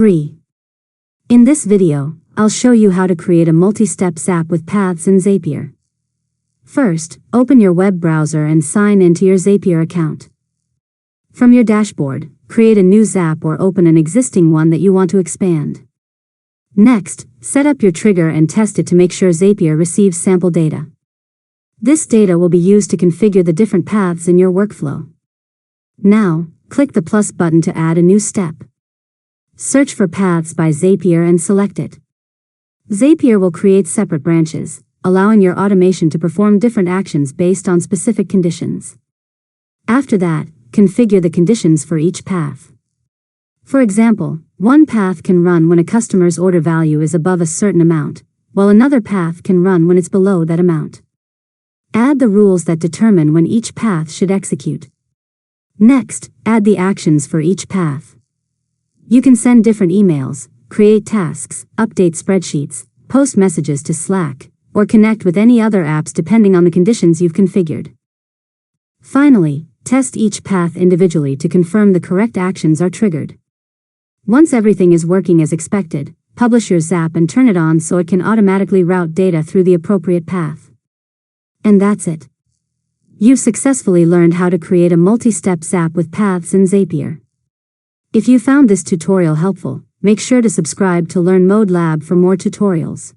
3. In this video, I'll show you how to create a multi-step Zap with Paths in Zapier. First, open your web browser and sign into your Zapier account. From your dashboard, create a new Zap or open an existing one that you want to expand. Next, set up your trigger and test it to make sure Zapier receives sample data. This data will be used to configure the different paths in your workflow. Now, click the plus button to add a new step. Search for Paths by Zapier and select it. Zapier will create separate branches, allowing your automation to perform different actions based on specific conditions. After that, configure the conditions for each path. For example, one path can run when a customer's order value is above a certain amount, while another path can run when it's below that amount. Add the rules that determine when each path should execute. Next, add the actions for each path. You can send different emails, create tasks, update spreadsheets, post messages to Slack, or connect with any other apps depending on the conditions you've configured. Finally, test each path individually to confirm the correct actions are triggered. Once everything is working as expected, publish your Zap and turn it on so it can automatically route data through the appropriate path. And that's it. You've successfully learned how to create a multi-step Zap with Paths in Zapier. If you found this tutorial helpful, make sure to subscribe to Learn Mode Lab for more tutorials.